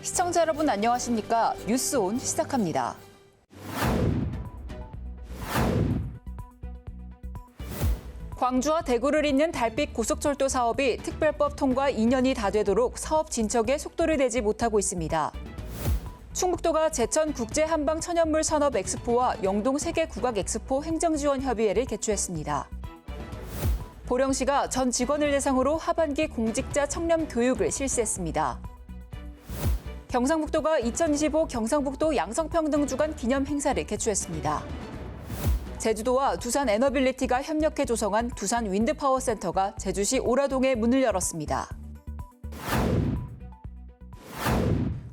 시청자 여러분 안녕하십니까? 뉴스온 시작합니다. 광주와 대구를 잇는 달빛 고속철도 사업이 특별법 통과 2년이 다 되도록 사업 진척에 속도를 내지 못하고 있습니다. 충북도가 제천 국제 한방 천연물 산업 엑스포와 영동 세계 국악 엑스포 행정지원 협의회를 개최했습니다. 보령시가 전 직원을 대상으로 하반기 공직자 청렴 교육을 실시했습니다. 경상북도가 2025 경상북도 양성평등 주간 기념 행사를 개최했습니다. 제주도와 두산 에너빌리티가 협력해 조성한 두산 윈드파워센터가 제주시 오라동에 문을 열었습니다.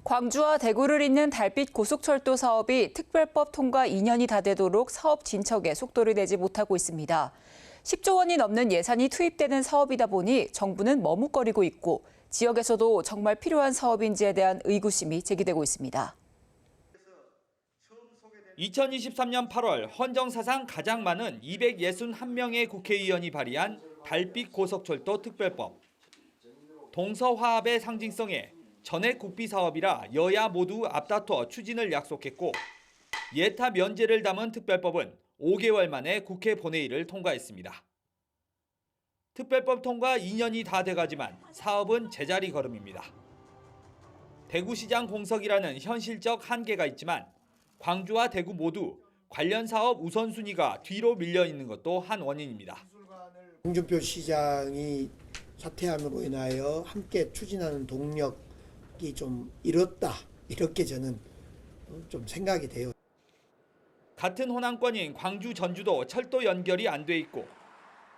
광주와 대구를 잇는 달빛 고속철도 사업이 특별법 통과 2년이 다 되도록 사업 진척에 속도를 내지 못하고 있습니다. 10조 원이 넘는 예산이 투입되는 사업이다 보니 정부는 머뭇거리고 있고 지역에서도 정말 필요한 사업인지에 대한 의구심이 제기되고 있습니다. 2023년 8월 헌정사상 가장 많은 261명의 국회의원이 발의한 달빛 고속철도 특별법. 동서화합의 상징성에 전액 국비 사업이라 여야 모두 앞다퉈 추진을 약속했고 예타 면제를 담은 특별법은 5개월 만에 국회 본회의를 통과했습니다. 특별법 통과 2년이 다 돼가지만 사업은 제자리 걸음입니다. 대구시장 공석이라는 현실적 한계가 있지만 광주와 대구 모두 관련 사업 우선순위가 뒤로 밀려 있는 것도 한 원인입니다. 홍준표 시장이 사퇴함으로 인하여 함께 추진하는 동력이 좀 잃었다. 이렇게 저는 좀 생각이 돼요. 같은 호남권인 광주 전주도 철도 연결이 안 돼 있고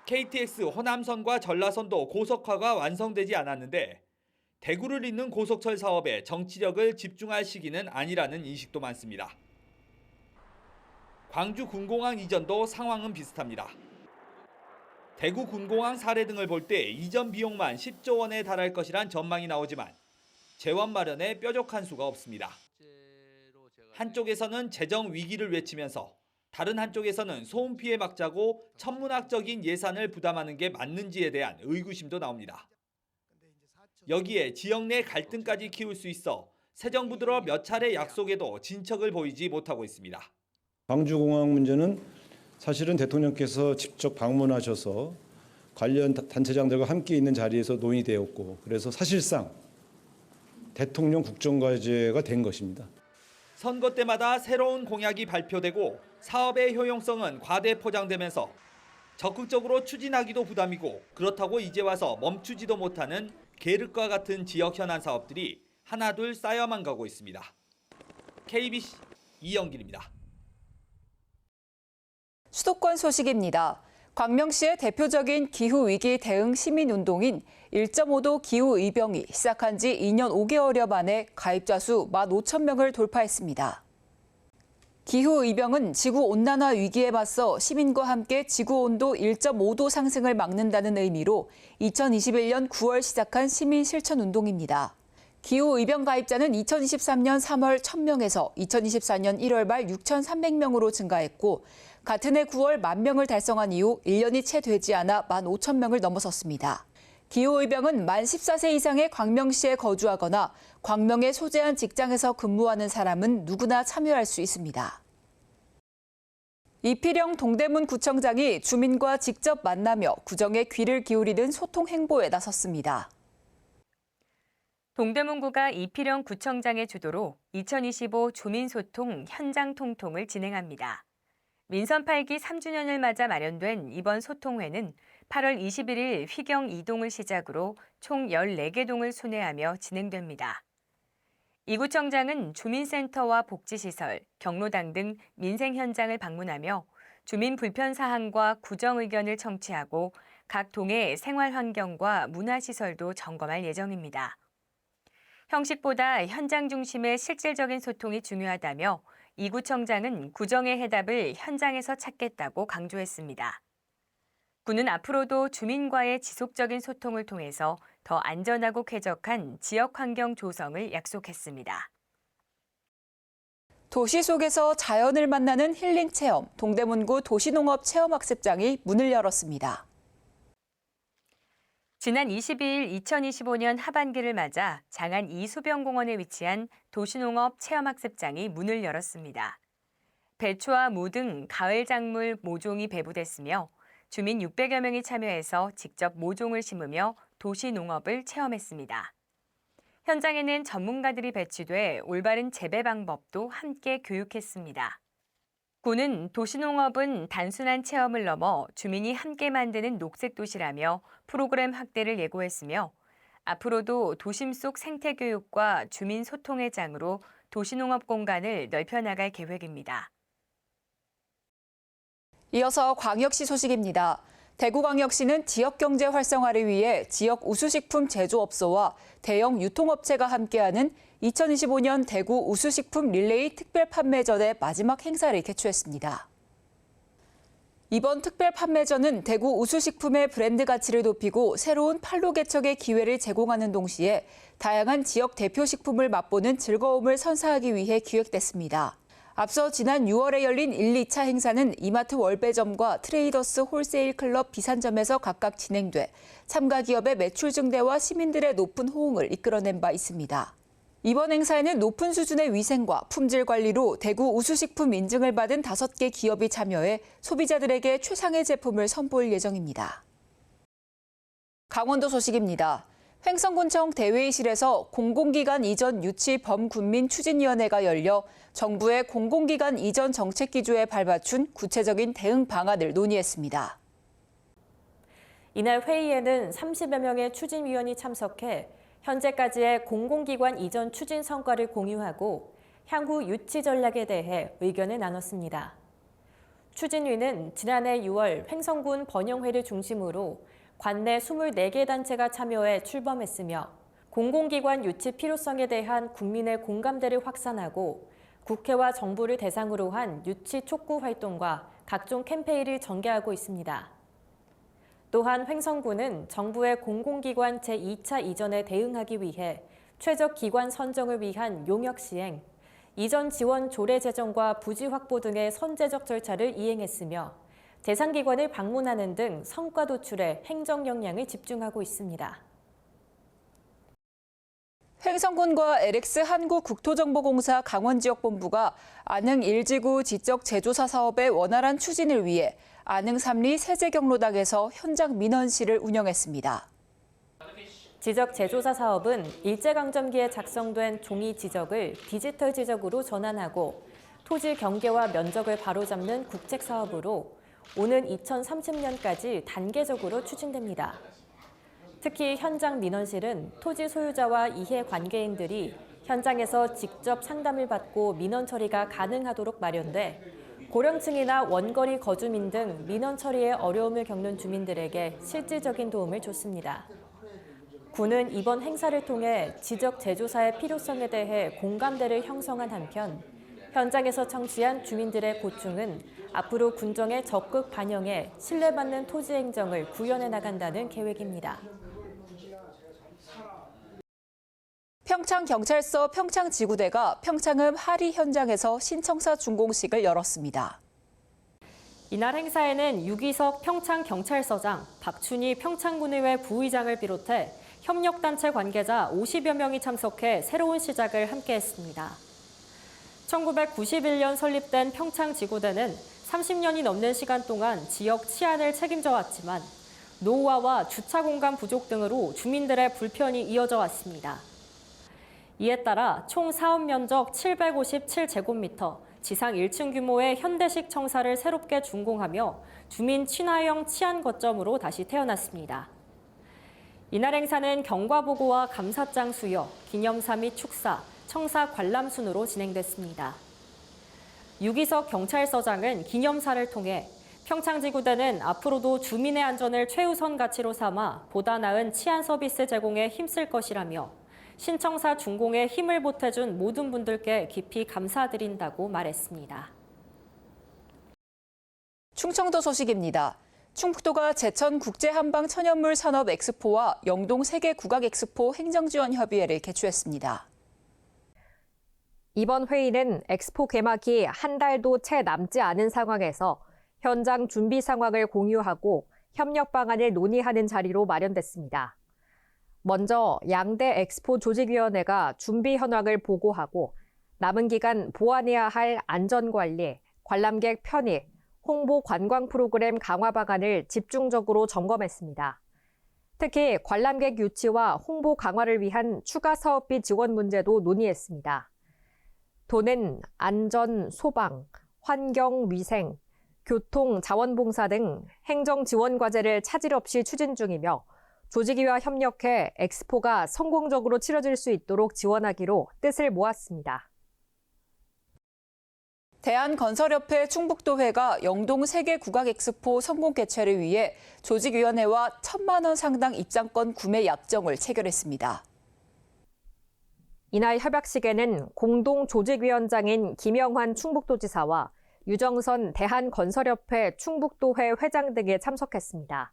KTX 호남선과 전라선도 고속화가 완성되지 않았는데 대구를 잇는 고속철 사업에 정치력을 집중할 시기는 아니라는 인식도 많습니다. 광주 군공항 이전도 상황은 비슷합니다. 대구 군공항 사례 등을 볼 때 이전 비용만 10조 원에 달할 것이란 전망이 나오지만 재원 마련에 뾰족한 수가 없습니다. 한쪽에서는 재정 위기를 외치면서 다른 한쪽에서는 소음 피해 막자고 천문학적인 예산을 부담하는 게 맞는지에 대한 의구심도 나옵니다. 여기에 지역 내 갈등까지 키울 수 있어 새 정부 들어 몇 차례 약속에도 진척을 보이지 못하고 있습니다. 광주공항 문제는 사실은 대통령께서 직접 방문하셔서 관련 단체장들과 함께 있는 자리에서 논의되었고 그래서 사실상 대통령 국정과제가 된 것입니다. 선거 때마다 새로운 공약이 발표되고 사업의 효용성은 과대 포장되면서 적극적으로 추진하기도 부담이고 그렇다고 이제 와서 멈추지도 못하는 계륵과 같은 지역 현안 사업들이 하나둘 쌓여만 가고 있습니다. KBC 이영길입니다. 수도권 소식입니다. 광명시의 대표적인 기후위기 대응 시민운동인 1.5도 기후의병이 시작한 지 2년 5개월여 만에 가입자 수 15,000명을 돌파했습니다. 기후의병은 지구온난화 위기에 맞서 시민과 함께 지구온도 1.5도 상승을 막는다는 의미로 2021년 9월 시작한 시민 실천운동입니다. 기후의병 가입자는 2023년 3월 1,000명에서 2024년 1월 말 6,300명으로 증가했고 같은 해 9월 10,000명을 달성한 이후 1년이 채 되지 않아 15,000명을 넘어섰습니다. 기후의병은 만 14세 이상의 광명시에 거주하거나 광명에 소재한 직장에서 근무하는 사람은 누구나 참여할 수 있습니다. 이필영 동대문 구청장이 주민과 직접 만나며 구정에 귀를 기울이는 소통 행보에 나섰습니다. 동대문구가 이필영 구청장의 주도로 2025 주민소통 현장 통통을 진행합니다. 민선 8기 3주년을 맞아 마련된 이번 소통회는 8월 21일 휘경 2동을 시작으로 총 14개 동을 순회하며 진행됩니다. 이 구청장은 주민센터와 복지시설, 경로당 등 민생 현장을 방문하며 주민 불편 사항과 구정 의견을 청취하고 각 동의 생활 환경과 문화시설도 점검할 예정입니다. 형식보다 현장 중심의 실질적인 소통이 중요하다며 이 구청장은 구정의 해답을 현장에서 찾겠다고 강조했습니다. 구는 앞으로도 주민과의 지속적인 소통을 통해서 더 안전하고 쾌적한 지역 환경 조성을 약속했습니다. 도시 속에서 자연을 만나는 힐링 체험, 동대문구 도시농업 체험학습장이 문을 열었습니다. 지난 22일 2025년 하반기를 맞아 장안 이수병공원에 위치한 도시농업 체험학습장이 문을 열었습니다. 배추와 무 등 가을 작물 모종이 배부됐으며 주민 600여 명이 참여해서 직접 모종을 심으며 도시농업을 체험했습니다. 현장에는 전문가들이 배치돼 올바른 재배 방법도 함께 교육했습니다. 군은 도시농업은 단순한 체험을 넘어 주민이 함께 만드는 녹색도시라며 프로그램 확대를 예고했으며 앞으로도 도심 속 생태교육과 주민 소통의 장으로 도시농업 공간을 넓혀나갈 계획입니다. 이어서 광역시 소식입니다. 대구광역시는 지역경제 활성화를 위해 지역 우수식품 제조업소와 대형 유통업체가 함께하는 2025년 대구 우수식품 릴레이 특별 판매전의 마지막 행사를 개최했습니다. 이번 특별 판매전은 대구 우수식품의 브랜드 가치를 높이고 새로운 판로 개척의 기회를 제공하는 동시에 다양한 지역 대표 식품을 맛보는 즐거움을 선사하기 위해 기획됐습니다. 앞서 지난 6월에 열린 1, 2차 행사는 이마트 월배점과 트레이더스 홀세일 클럽 비산점에서 각각 진행돼 참가 기업의 매출 증대와 시민들의 높은 호응을 이끌어낸 바 있습니다. 이번 행사에는 높은 수준의 위생과 품질 관리로 대구 우수식품 인증을 받은 5개 기업이 참여해 소비자들에게 최상의 제품을 선보일 예정입니다. 강원도 소식입니다. 횡성군청 대회의실에서 공공기관 이전 유치 범군민 추진위원회가 열려 정부의 공공기관 이전 정책 기조에 발맞춘 구체적인 대응 방안을 논의했습니다. 이날 회의에는 30여 명의 추진위원이 참석해 현재까지의 공공기관 이전 추진 성과를 공유하고 향후 유치 전략에 대해 의견을 나눴습니다. 추진위는 지난해 6월 횡성군 번영회를 중심으로 관내 24개 단체가 참여해 출범했으며 공공기관 유치 필요성에 대한 국민의 공감대를 확산하고 국회와 정부를 대상으로 한 유치 촉구 활동과 각종 캠페인을 전개하고 있습니다. 또한 횡성군은 정부의 공공기관 제2차 이전에 대응하기 위해 최적 기관 선정을 위한 용역 시행, 이전 지원 조례 제정과 부지 확보 등의 선제적 절차를 이행했으며 대상 기관을 방문하는 등 성과 도출에 행정 역량을 집중하고 있습니다. 횡성군과 LX 한국국토정보공사 강원지역본부가 안흥 1지구 지적 제조사 사업의 원활한 추진을 위해 안흥 3리 세제경로당에서 현장 민원실을 운영했습니다. 지적 제조사 사업은 일제강점기에 작성된 종이 지적을 디지털 지적으로 전환하고 토지 경계와 면적을 바로잡는 국책 사업으로 오는 2030년까지 단계적으로 추진됩니다. 특히 현장 민원실은 토지 소유자와 이해관계인들이 현장에서 직접 상담을 받고 민원 처리가 가능하도록 마련돼 고령층이나 원거리 거주민 등 민원 처리에 어려움을 겪는 주민들에게 실질적인 도움을 줬습니다. 군은 이번 행사를 통해 지적 제조사의 필요성에 대해 공감대를 형성한 한편 현장에서 청취한 주민들의 고충은 앞으로 군정에 적극 반영해 신뢰받는 토지 행정을 구현해 나간다는 계획입니다. 평창경찰서 평창지구대가 평창읍 하리 현장에서 신청사 준공식을 열었습니다. 이날 행사에는 유기석 평창경찰서장, 박춘희 평창군의회 부의장을 비롯해 협력단체 관계자 50여 명이 참석해 새로운 시작을 함께했습니다. 1991년 설립된 평창지구대는 30년이 넘는 시간 동안 지역 치안을 책임져 왔지만 노후화와 주차 공간 부족 등으로 주민들의 불편이 이어져 왔습니다. 이에 따라 총 사업 면적 757제곱미터, 지상 1층 규모의 현대식 청사를 새롭게 준공하며 주민 친화형 치안 거점으로 다시 태어났습니다. 이날 행사는 경과보고와 감사장 수여, 기념사 및 축사, 청사 관람 순으로 진행됐습니다. 유기석 경찰서장은 기념사를 통해 평창지구대는 앞으로도 주민의 안전을 최우선 가치로 삼아 보다 나은 치안 서비스 제공에 힘쓸 것이라며 신청사 준공에 힘을 보태준 모든 분들께 깊이 감사드린다고 말했습니다. 충청도 소식입니다. 충북도가 제천 국제한방 천연물 산업 엑스포와 영동 세계 국악 엑스포 행정지원 협의회를 개최했습니다. 이번 회의는 엑스포 개막이 한 달도 채 남지 않은 상황에서 현장 준비 상황을 공유하고 협력 방안을 논의하는 자리로 마련됐습니다. 먼저 양대 엑스포 조직위원회가 준비 현황을 보고하고 남은 기간 보완해야 할 안전관리, 관람객 편의, 홍보 관광 프로그램 강화 방안을 집중적으로 점검했습니다. 특히 관람객 유치와 홍보 강화를 위한 추가 사업비 지원 문제도 논의했습니다. 도는 안전, 소방, 환경, 위생, 교통, 자원봉사 등 행정 지원 과제를 차질 없이 추진 중이며 조직위와 협력해 엑스포가 성공적으로 치러질 수 있도록 지원하기로 뜻을 모았습니다. 대한건설협회 충북도회가 영동 세계국악엑스포 성공 개최를 위해 조직위원회와 1,000만 원 상당 입장권 구매 약정을 체결했습니다. 이날 협약식에는 공동 조직위원장인 김영환 충북도지사와 유정선 대한건설협회 충북도회 회장 등이 참석했습니다.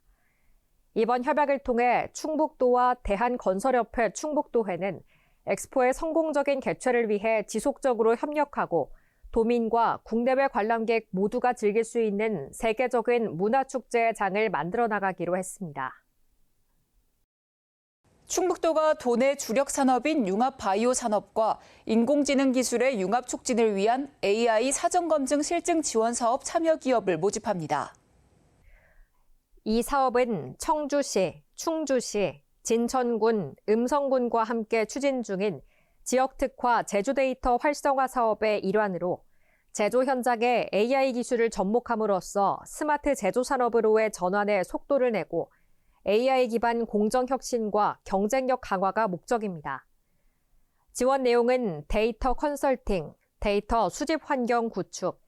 이번 협약을 통해 충북도와 대한건설협회 충북도회는 엑스포의 성공적인 개최를 위해 지속적으로 협력하고 도민과 국내외 관람객 모두가 즐길 수 있는 세계적인 문화축제의 장을 만들어 나가기로 했습니다. 충북도가 도내 주력 산업인 융합 바이오 산업과 인공지능 기술의 융합 촉진을 위한 AI 사전검증 실증 지원 사업 참여 기업을 모집합니다. 이 사업은 청주시, 충주시, 진천군, 음성군과 함께 추진 중인 지역특화 제조데이터 활성화 사업의 일환으로 제조 현장에 AI 기술을 접목함으로써 스마트 제조 산업으로의 전환에 속도를 내고 AI 기반 공정혁신과 경쟁력 강화가 목적입니다. 지원 내용은 데이터 컨설팅, 데이터 수집 환경 구축,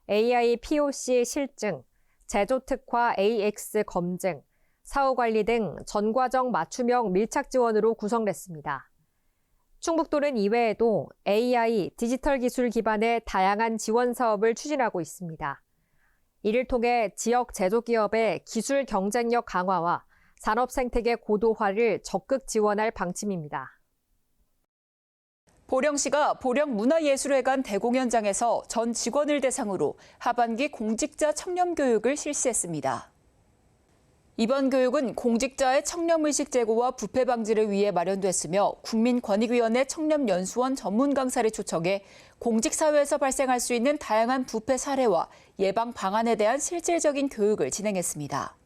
AI POC 실증, 제조 특화 AX 검증, 사후 관리 등 전과정 맞춤형 밀착 지원으로 구성됐습니다. 충북도는 이외에도 AI, 디지털 기술 기반의 다양한 지원 사업을 추진하고 있습니다. 이를 통해 지역 제조기업의 기술 경쟁력 강화와 산업 생태계 고도화를 적극 지원할 방침입니다. 보령시가 보령문화예술회관 대공연장에서 전 직원을 대상으로 하반기 공직자 청렴 교육을 실시했습니다. 이번 교육은 공직자의 청렴의식 제고와 부패 방지를 위해 마련됐으며 국민권익위원회 청렴연수원 전문 강사를 초청해 공직사회에서 발생할 수 있는 다양한 부패 사례와 예방 방안에 대한 실질적인 교육을 진행했습니다.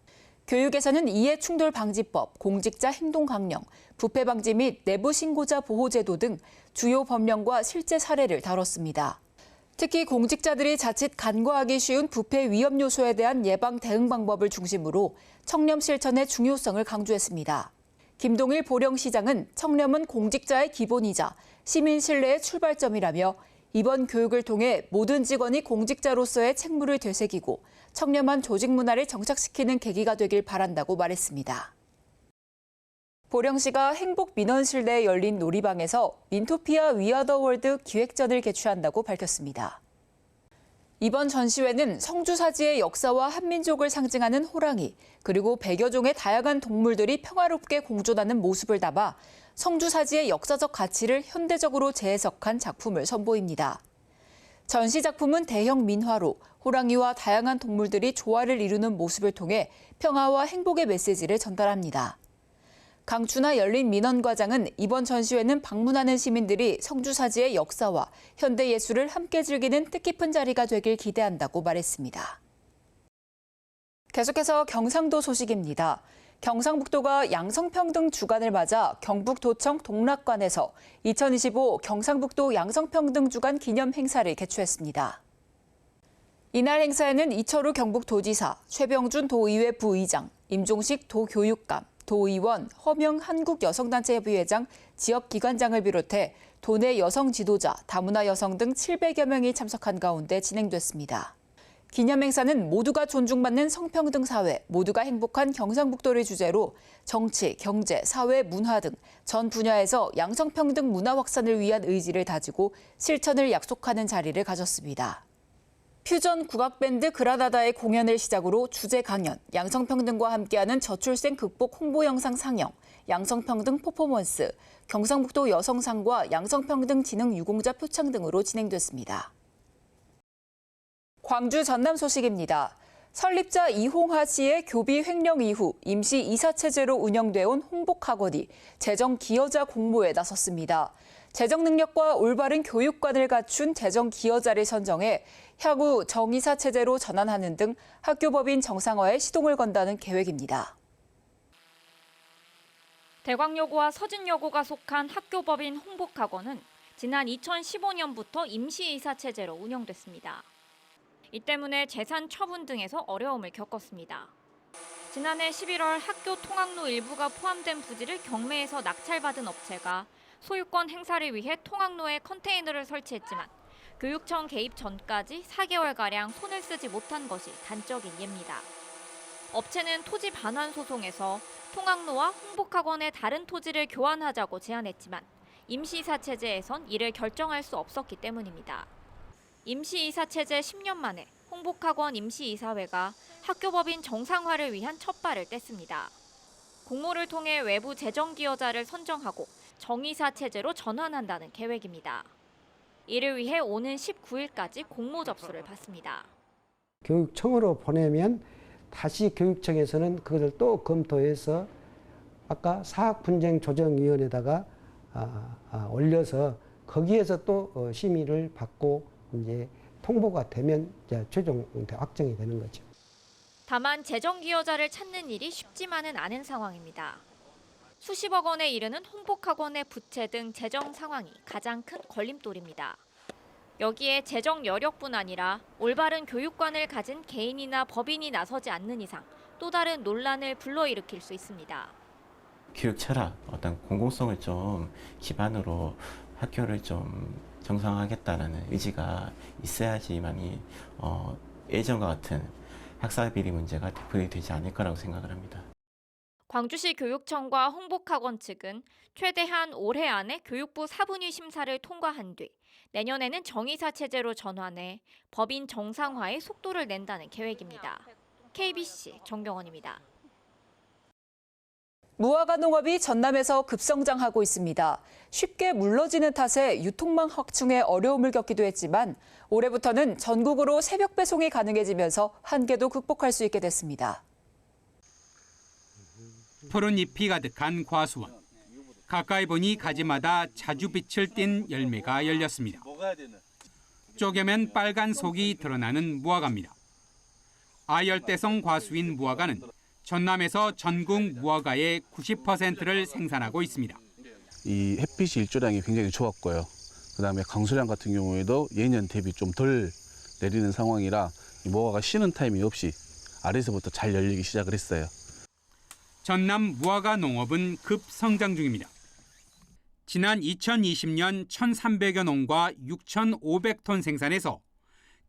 교육에서는 이해충돌방지법, 공직자 행동 강령, 부패 방지 및 내부 신고자 보호 제도 등 주요 법령과 실제 사례를 다뤘습니다. 특히 공직자들이 자칫 간과하기 쉬운 부패 위험 요소에 대한 예방 대응 방법을 중심으로 청렴 실천의 중요성을 강조했습니다. 김동일 보령시장은 청렴은 공직자의 기본이자 시민 신뢰의 출발점이라며 이번 교육을 통해 모든 직원이 공직자로서의 책무를 되새기고 청렴한 조직 문화를 정착시키는 계기가 되길 바란다고 말했습니다. 보령시가 행복민원실 내에 열린 놀이방에서 민토피아 위아더월드 기획전을 개최한다고 밝혔습니다. 이번 전시회는 성주사지의 역사와 한민족을 상징하는 호랑이, 그리고 100여 종의 다양한 동물들이 평화롭게 공존하는 모습을 담아 성주사지의 역사적 가치를 현대적으로 재해석한 작품을 선보입니다. 전시 작품은 대형 민화로 호랑이와 다양한 동물들이 조화를 이루는 모습을 통해 평화와 행복의 메시지를 전달합니다. 강춘하 열린민원과장은 이번 전시회는 방문하는 시민들이 성주사지의 역사와 현대예술을 함께 즐기는 뜻깊은 자리가 되길 기대한다고 말했습니다. 계속해서 경상도 소식입니다. 경상북도가 양성평등 주간을 맞아 경북도청 동락관에서 2025 경상북도 양성평등 주간 기념 행사를 개최했습니다. 이날 행사에는 이철우 경북도지사, 최병준 도의회 부의장, 임종식 도교육감, 도의원, 허명 한국여성단체협의회장, 지역기관장을 비롯해 도내 여성 지도자, 다문화 여성 등 700여 명이 참석한 가운데 진행됐습니다. 기념행사는 모두가 존중받는 성평등 사회, 모두가 행복한 경상북도를 주제로 정치, 경제, 사회, 문화 등 전 분야에서 양성평등 문화 확산을 위한 의지를 다지고 실천을 약속하는 자리를 가졌습니다. 퓨전 국악밴드 그라나다의 공연을 시작으로 주제 강연, 양성평등과 함께하는 저출생 극복 홍보 영상 상영, 양성평등 퍼포먼스, 경상북도 여성상과 양성평등 진흥 유공자 표창 등으로 진행됐습니다. 광주 전남 소식입니다. 설립자 이홍하 씨의 교비 횡령 이후 임시 이사 체제로 운영돼온 홍복학원이 재정 기여자 공모에 나섰습니다. 재정 능력과 올바른 교육관을 갖춘 재정 기여자를 선정해 향후 정이사 체제로 전환하는 등 학교법인 정상화에 시동을 건다는 계획입니다. 대광여고와 서진여고가 속한 학교법인 홍복학원은 지난 2015년부터 임시이사 체제로 운영됐습니다. 이 때문에 재산 처분 등에서 어려움을 겪었습니다. 지난해 11월 학교 통학로 일부가 포함된 부지를 경매에서 낙찰받은 업체가 소유권 행사를 위해 통학로에 컨테이너를 설치했지만 교육청 개입 전까지 4개월가량 손을 쓰지 못한 것이 단적인 예입니다. 업체는 토지 반환 소송에서 통학로와 홍복학원의 다른 토지를 교환하자고 제안했지만 임시이사 체제에선 이를 결정할 수 없었기 때문입니다. 임시이사 체제 10년 만에 홍복학원 임시이사회가 학교법인 정상화를 위한 첫 발을 뗐습니다. 공모를 통해 외부 재정 기여자를 선정하고 정이사 체제로 전환한다는 계획입니다. 이를 위해 오는 19일까지 공모 접수를 받습니다. 교육청으로 보내면 다시 교육청에서는 그것을 또 검토해서 아까 사학분쟁조정위원회에다가 올려서 거기에서 또 심의를 받고 이제 통보가 되면 이제 최종 확정이 되는 거죠. 다만 재정 기여자를 찾는 일이 쉽지만은 않은 상황입니다. 수십억 원에 이르는 홍복학원의 부채 등 재정 상황이 가장 큰 걸림돌입니다. 여기에 재정 여력뿐 아니라 올바른 교육관을 가진 개인이나 법인이 나서지 않는 이상 또 다른 논란을 불러일으킬 수 있습니다. 교육 철학, 어떤 공공성을 좀 기반으로 학교를 좀 정상화하겠다는 의지가 있어야지만이 예전과 같은 학사 비리 문제가 되풀이 되지 않을 거라고 생각을 합니다. 광주시 교육청과 홍복학원 측은 최대한 올해 안에 교육부 사분위 심사를 통과한 뒤 내년에는 정이사 체제로 전환해 법인 정상화에 속도를 낸다는 계획입니다. KBC 정경원입니다. 무화과 농업이 전남에서 급성장하고 있습니다. 쉽게 물러지는 탓에 유통망 확충에 어려움을 겪기도 했지만 올해부터는 전국으로 새벽 배송이 가능해지면서 한계도 극복할 수 있게 됐습니다. 푸른 잎이 가득한 과수원. 가까이 보니 가지마다 자주빛을 띤 열매가 열렸습니다. 쪼개면 빨간 속이 드러나는 무화과입니다. 아열대성 과수인 무화과는 전남에서 전국 무화과의 90%를 생산하고 있습니다. 이 햇빛이 일조량이 굉장히 좋았고요. 그다음에 강수량 같은 경우에도 예년 대비 좀 덜 내리는 상황이라 이 무화과가 쉬는 타임이 없이 아래에서부터 잘 열리기 시작을 했어요. 전남 무화과 농업은 급성장 중입니다. 지난 2020년 1,300여 농과 6,500톤 생산해서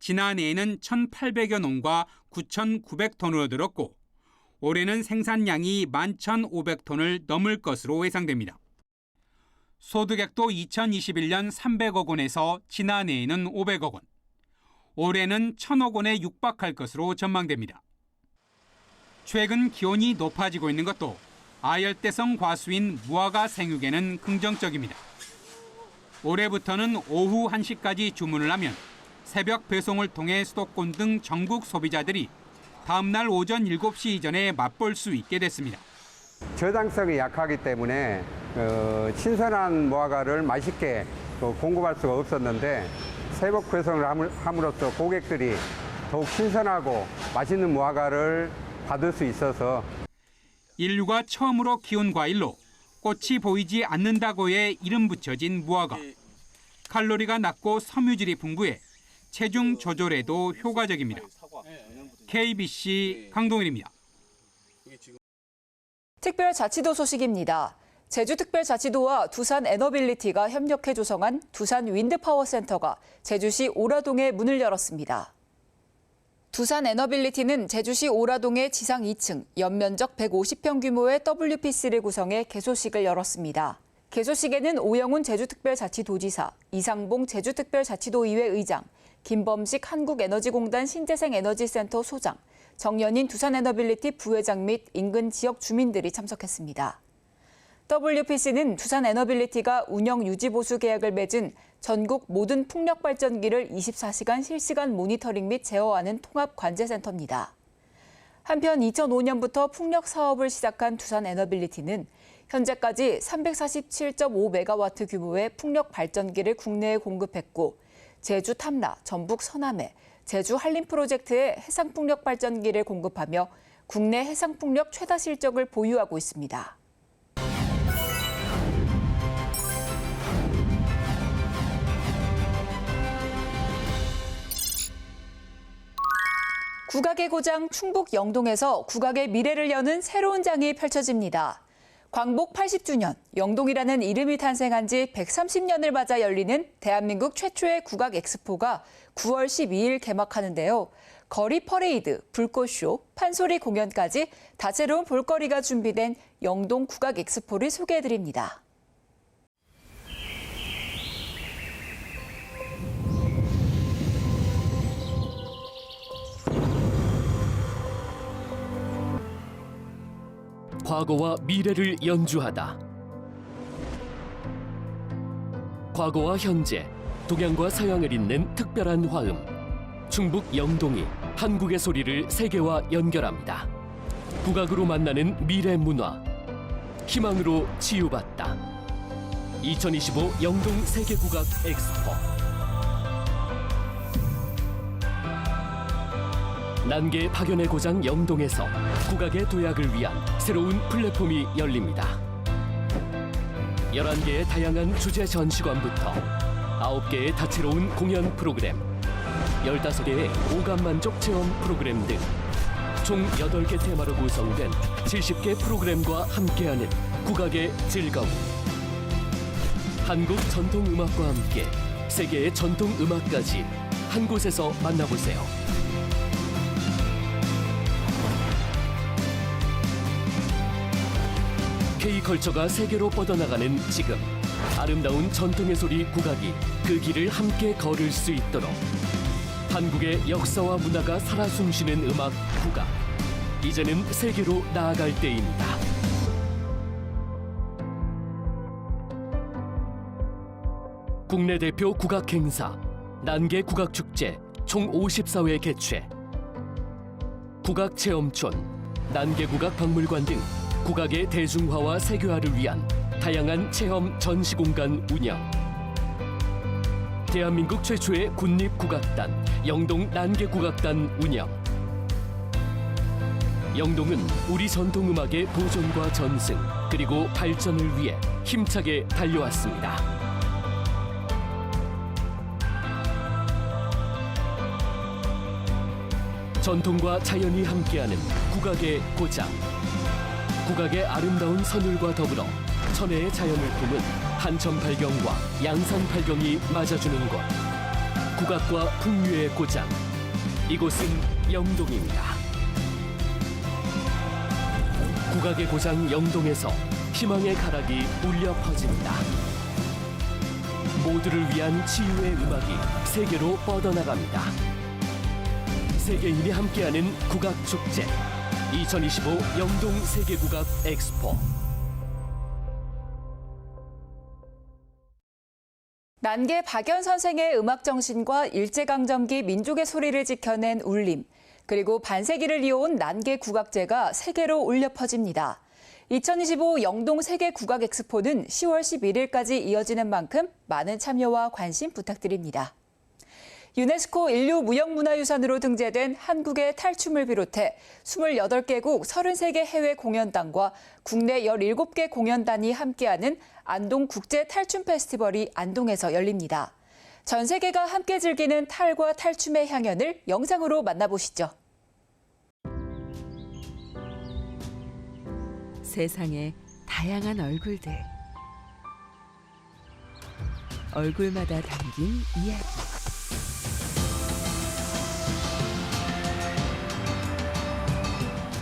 지난해에는 1,800여 농과 9,900톤으로 늘었고 올해는 생산량이 11,500톤을 넘을 것으로 예상됩니다. 소득액도 2021년 300억 원에서 지난해에는 500억 원, 올해는 1,000억 원에 육박할 것으로 전망됩니다. 최근 기온이 높아지고 있는 것도 아열대성 과수인 무화과 생육에는 긍정적입니다. 올해부터는 오후 1시까지 주문을 하면 새벽 배송을 통해 수도권 등 전국 소비자들이 다음 날 오전 7시 이전에 맛볼 수 있게 됐습니다. 저장성이 약하기 때문에 신선한 무화과를 맛있게 공급할 수가 없었는데 새벽 배송을 함으로써 고객들이 더욱 신선하고 맛있는 무화과를 받을 수 있어서 인류가 처음으로 키운 과일로 꽃이 보이지 않는다고에 이름 붙여진 무화과. 칼로리가 낮고 섬유질이 풍부해 체중 조절에도 효과적입니다. KBC 강동일입니다. 특별자치도 소식입니다. 제주특별자치도와 두산에너빌리티가 협력해 조성한 두산 윈드파워센터가 제주시 오라동에 문을 열었습니다. 두산에너빌리티는 제주시 오라동의 지상 2층, 연면적 150평 규모의 WPC를 구성해 개소식을 열었습니다. 개소식에는 오영훈 제주특별자치도지사, 이상봉 제주특별자치도의회 의장, 김범식 한국에너지공단 신재생에너지센터 소장, 정연인 두산에너빌리티 부회장 및 인근 지역 주민들이 참석했습니다. WPC는 두산에너빌리티가 운영 유지 보수 계약을 맺은 전국 모든 풍력 발전기를 24시간 실시간 모니터링 및 제어하는 통합 관제센터입니다. 한편 2005년부터 풍력 사업을 시작한 두산 에너빌리티는 현재까지 347.5메가와트 규모의 풍력 발전기를 국내에 공급했고 제주 탐라, 전북 서남해, 제주 한림 프로젝트에 해상풍력 발전기를 공급하며 국내 해상풍력 최다 실적을 보유하고 있습니다. 국악의 고장 충북 영동에서 국악의 미래를 여는 새로운 장이 펼쳐집니다. 광복 80주년, 영동이라는 이름이 탄생한 지 130년을 맞아 열리는 대한민국 최초의 국악 엑스포가 9월 12일 개막하는데요. 거리 퍼레이드, 불꽃쇼, 판소리 공연까지 다채로운 볼거리가 준비된 영동 국악 엑스포를 소개해드립니다. 과거와 미래를 연주하다. 과거와 현재, 동양과 서양을 잇는 특별한 화음. 충북 영동이 한국의 소리를 세계와 연결합니다. 국악으로 만나는 미래 문화. 희망으로 치유받다. 2025 영동 세계국악 엑스포. 난개 박연의 고장 영동에서 국악의 도약을 위한 새로운 플랫폼이 열립니다. 11개의 다양한 주제 전시관부터 9개의 다채로운 공연 프로그램, 15개의 오감만족 체험 프로그램 등 총 8개 테마로 구성된 70개 프로그램과 함께하는 국악의 즐거움. 한국 전통음악과 함께 세계의 전통음악까지 한 곳에서 만나보세요. K컬처가 세계로 뻗어나가는 지금, 아름다운 전통의 소리 국악이 그 길을 함께 걸을 수 있도록 한국의 역사와 문화가 살아 숨쉬는 음악 국악, 이제는 세계로 나아갈 때입니다. 국내 대표 국악 행사 난개 국악축제 총 54회 개최, 국악 체험촌, 난개 국악 박물관 등 국악의 대중화와 세계화를 위한 다양한 체험 전시 공간 운영. 대한민국 최초의 군립국악단 영동 난개국악단 운영. 영동은 우리 전통음악의 보존과 전승 그리고 발전을 위해 힘차게 달려왔습니다. 전통과 자연이 함께하는 국악의 고장. 국악의 아름다운 선율과 더불어 천혜의 자연을 품은 한천팔경과 양산팔경이 맞아주는 곳. 국악과 풍류의 고장. 이곳은 영동입니다. 국악의 고장 영동에서 희망의 가락이 울려 퍼집니다. 모두를 위한 치유의 음악이 세계로 뻗어나갑니다. 세계인이 함께하는 국악축제 2025 영동 세계국악 엑스포. 난개 박연 선생의 음악 정신과 일제강점기 민족의 소리를 지켜낸 울림, 그리고 반세기를 이어온 난개 국악제가 세계로 울려 퍼집니다. 2025 영동 세계국악 엑스포는 10월 11일까지 이어지는 만큼 많은 참여와 관심 부탁드립니다. 유네스코 인류 무형문화유산으로 등재된 한국의 탈춤을 비롯해 28개국 33개 해외 공연단과 국내 17개 공연단이 함께하는 안동 국제 탈춤 페스티벌이 안동에서 열립니다. 전 세계가 함께 즐기는 탈과 탈춤의 향연을 영상으로 만나보시죠. 세상에 다양한 얼굴들. 얼굴마다 담긴 이야기.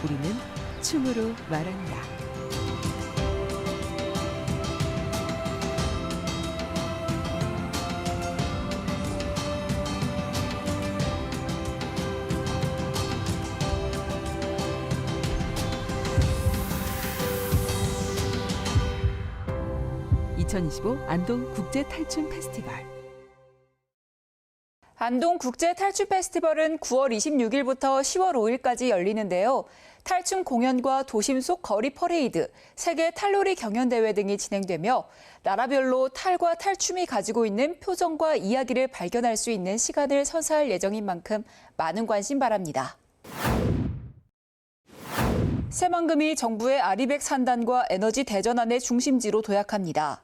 우리는 춤으로 말한다. (2025) 안동 국제 탈춤 페스티벌. 안동 국제 탈춤 페스티벌은 9월 26일부터 10월 5일까지 열리는데요. 탈춤 공연과 도심 속 거리 퍼레이드, 세계 탈놀이 경연대회 등이 진행되며 나라별로 탈과 탈춤이 가지고 있는 표정과 이야기를 발견할 수 있는 시간을 선사할 예정인 만큼 많은 관심 바랍니다. 새만금이 정부의 아리백 산단과 에너지 대전환의 중심지로 도약합니다.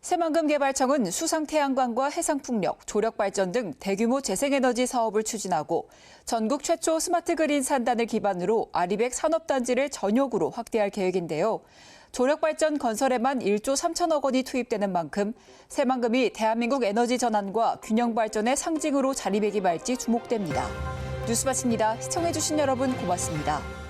새만금 개발청은 수상태양광과 해상풍력, 조력발전 등 대규모 재생에너지 사업을 추진하고 전국 최초 스마트 그린 산단을 기반으로 아리백 산업단지를 전역으로 확대할 계획인데요. 조력발전 건설에만 1조 3천억 원이 투입되는 만큼 새만금이 대한민국 에너지 전환과 균형 발전의 상징으로 자리매김할지 주목됩니다. 뉴스 마칩니다. 시청해주신 여러분 고맙습니다.